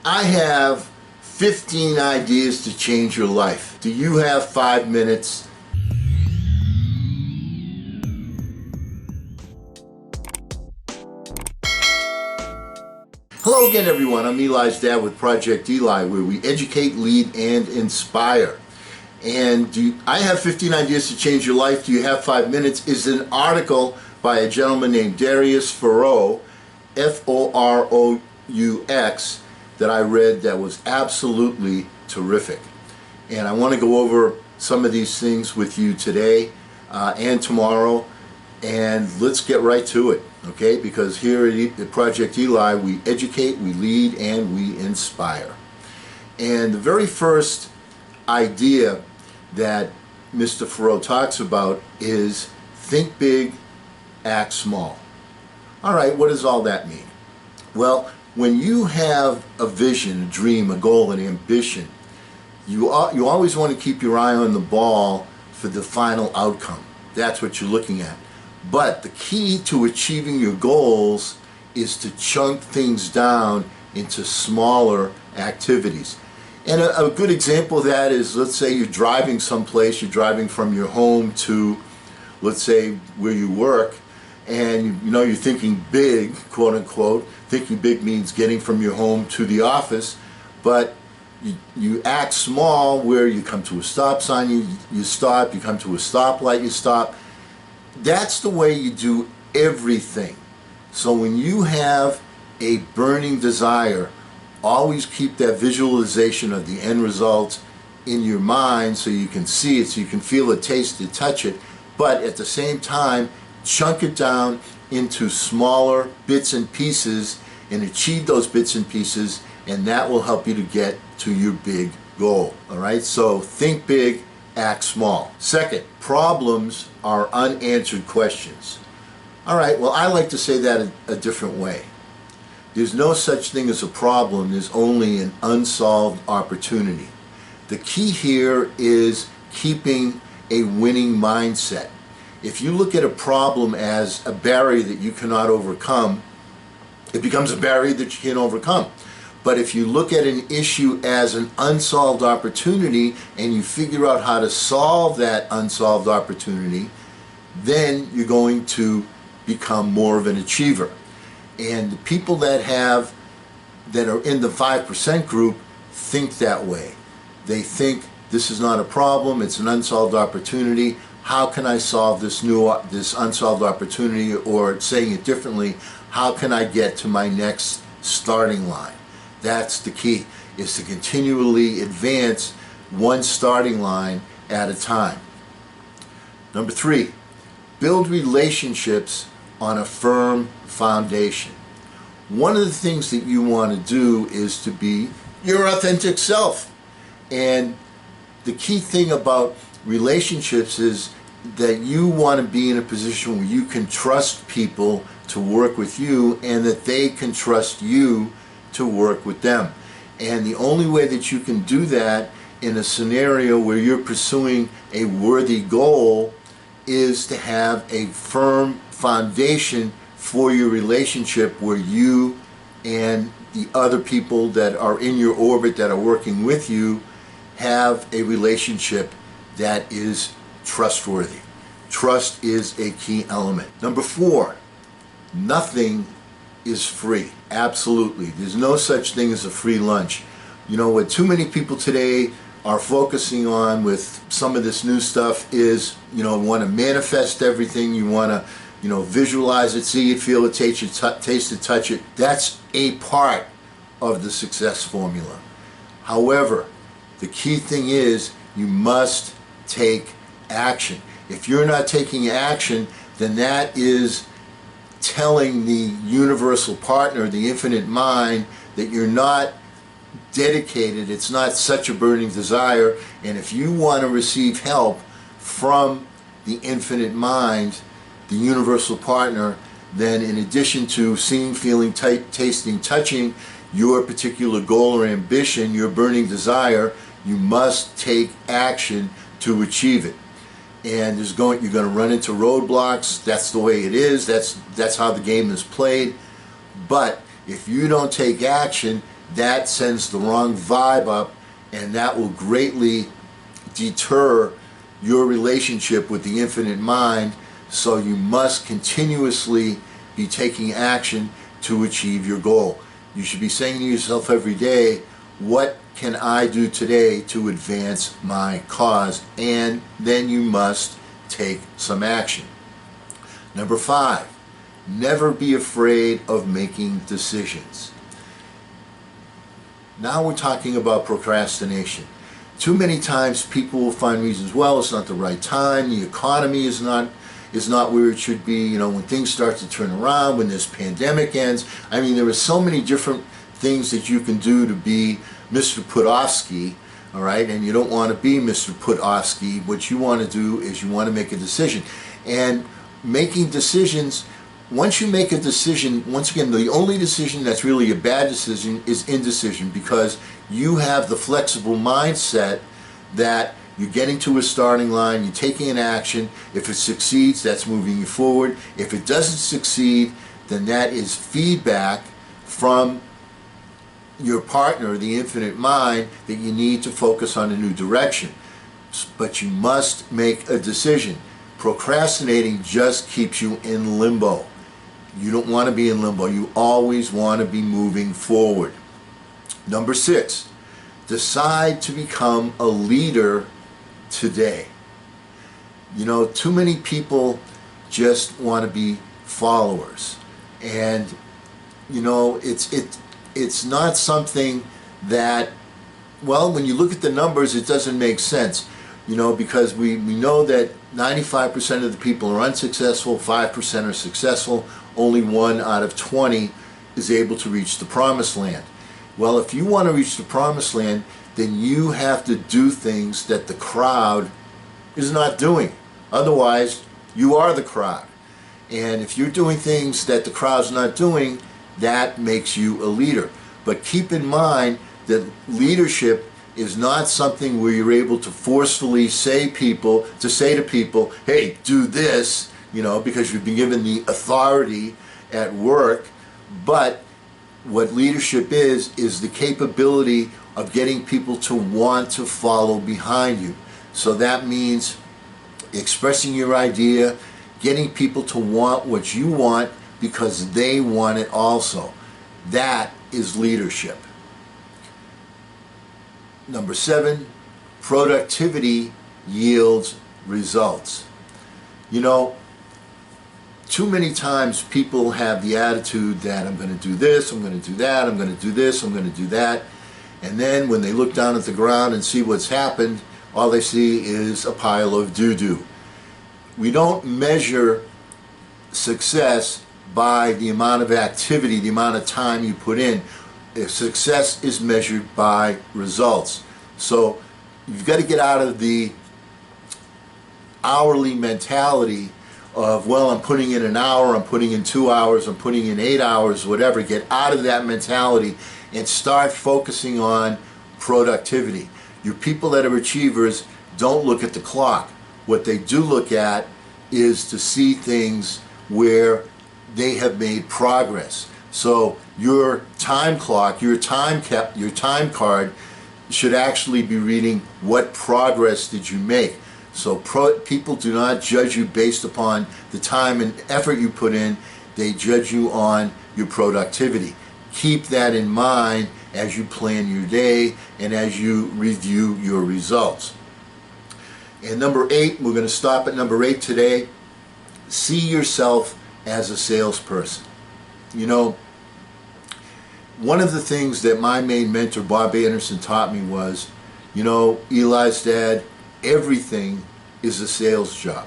I have 15 ideas to change your life. Do you have 5 minutes? Hello again, everyone. I'm Eli's dad with Project Eli, where we educate, lead, and inspire. And I have 15 ideas to change your life. Do you have 5 minutes? Is an article by a gentleman named Darius Foraux, F-O-R-O-U-X, that I read that was absolutely terrific. And I want to go over some of these things with you today and tomorrow. And let's get right to it, okay? Because here at Project Eli, we educate, we lead, and we inspire. And the very first idea that Mr. Foraux talks about is think big, act small. All right, what does all that mean? Well, when you have a vision, a dream, a goal, an ambition, you always want to keep your eye on the ball for the final outcome. That's what you're looking at. But the key to achieving your goals is to chunk things down into smaller activities. And a good example of that is, let's say you're driving someplace, you're driving from your home to, let's say, where you work, and you're thinking big, quote unquote. Thinking big means getting from your home to the office, but you act small where you come to a stop sign, you stop, you come to a stoplight, you stop. That's the way you do everything. So when you have a burning desire, always keep that visualization of the end result in your mind so you can see it, so you can feel it, taste it, touch it, but at the same time, chunk it down into smaller bits and pieces and achieve those bits and pieces, and that will help you to get to your big goal. All right, so think big, act small. Second, problems are unanswered questions. All right, well, I like to say that a different way. There's no such thing as a problem, there's only an unsolved opportunity. The key here is keeping a winning mindset. If you look at a problem as a barrier that you cannot overcome, it becomes a barrier that you can't overcome. But if you look at an issue as an unsolved opportunity and you figure out how to solve that unsolved opportunity, then you're going to become more of an achiever. And the people that are in the 5% group think that way. They think this is not a problem, it's an unsolved opportunity. How can I solve this unsolved opportunity? Or saying it differently, how can I get to my next starting line? That's the key, is to continually advance one starting line at a time. Number 3, build relationships on a firm foundation. One of the things that you want to do is to be your authentic self. And the key thing about relationships is that you want to be in a position where you can trust people to work with you and that they can trust you to work with them. And the only way that you can do that in a scenario where you're pursuing a worthy goal is to have a firm foundation for your relationship where you and the other people that are in your orbit that are working with you have a relationship that is trustworthy. Trust is a key element. Number 4, nothing is free. Absolutely. There's no such thing as a free lunch. What too many people today are focusing on with some of this new stuff is, want to manifest everything. You want to, visualize it, see it, feel it, taste it, touch it. That's a part of the success formula. However, the key thing is you must take action. If you're not taking action, then that is telling the universal partner, the infinite mind, that you're not dedicated, it's not such a burning desire. And if you want to receive help from the infinite mind, the universal partner, then in addition to seeing, feeling, tasting, touching your particular goal or ambition, your burning desire, you must take action to achieve it. And you're going to run into roadblocks. That's the way it is. That's how the game is played. But if you don't take action, that sends the wrong vibe up, and that will greatly deter your relationship with the infinite mind. So you must continuously be taking action to achieve your goal. You should be saying to yourself every day, what can I do today to advance my cause? And then you must take some action. Number 5, never be afraid of making decisions. Now we're talking about procrastination. Too many times people will find reasons, well, it's not the right time, the economy is not where it should be, you know, when things start to turn around, when this pandemic ends. I mean, there are so many different things that you can do to be Mr. Putofsky, all right, and you don't want to be Mr. Putofsky. What you want to do is you want to make a decision. And making decisions, once you make a decision, once again, the only decision that's really a bad decision is indecision, because you have the flexible mindset that you're getting to a starting line, you're taking an action. If it succeeds, that's moving you forward. If it doesn't succeed, then that is feedback from your partner, the infinite mind, that you need to focus on a new direction. But you must make a decision. Procrastinating just keeps you in limbo. You don't want to be in limbo. You always want to be moving forward. Number 6, decide to become a leader today. You know, too many people just want to be followers. And, you know, it's not something that, well, when you look at the numbers, it doesn't make sense, you know, because we know that 95% of the people are unsuccessful, 5% are successful, only 1 out of 20 is able to reach the promised land. Well, if you want to reach the promised land, then you have to do things that the crowd is not doing. Otherwise, you are the crowd. And if you're doing things that the crowd's not doing, that makes you a leader. But keep in mind that leadership is not something where you're able to forcefully say to people, hey, do this, you know, because you've been given the authority at work. But what leadership is the capability of getting people to want to follow behind you. So that means expressing your idea, getting people to want what you want because they want it also. That is leadership. Number 7, productivity yields results. You know, too many times people have the attitude that I'm going to do this, I'm going to do that, I'm going to do this, I'm going to do that. And then when they look down at the ground and see what's happened, all they see is a pile of doo-doo. We don't measure success by the amount of activity, the amount of time you put in. Success is measured by results. So you've got to get out of the hourly mentality of, well, I'm putting in an hour, I'm putting in 2 hours, I'm putting in 8 hours, whatever. Get out of that mentality and start focusing on productivity. Your people that are achievers don't look at the clock. What they do look at is to see things where they have made progress. So your time clock, your time card should actually be reading what progress did you make. So people do not judge you based upon the time and effort you put in. They judge you on your productivity. Keep that in mind as you plan your day and as you review your results. And number 8, we're going to stop at number 8 today. See yourself as a salesperson. You know, one of the things that my main mentor, Bob Anderson, taught me was, you know, Eli's dad, everything is a sales job.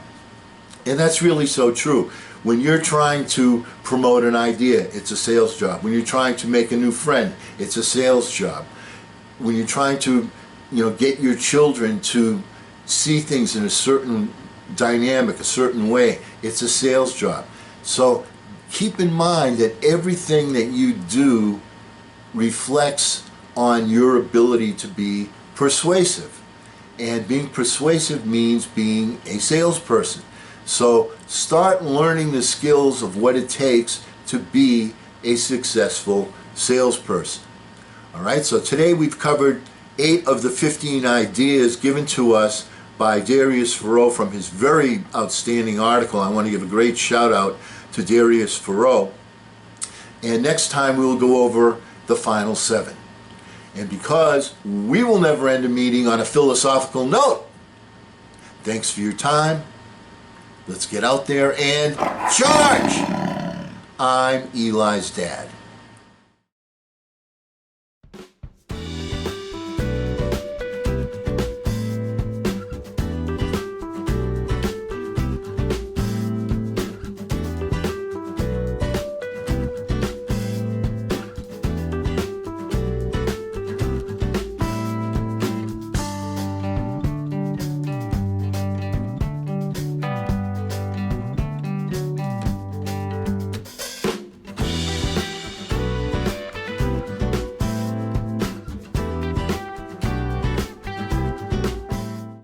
And that's really so true. When you're trying to promote an idea, it's a sales job. When you're trying to make a new friend, it's a sales job. When you're trying to, you know, get your children to see things in a certain dynamic, a certain way, it's a sales job. So keep in mind that everything that you do reflects on your ability to be persuasive. And being persuasive means being a salesperson. So start learning the skills of what it takes to be a successful salesperson. All right, so today we've covered 8 of the 15 ideas given to us by Darius Farrow from his very outstanding article. I want to give a great shout out to Darius Farrow. And next time we will go over the final 7. And because we will never end a meeting on a philosophical note, thanks for your time. Let's get out there and charge! I'm Eli's dad.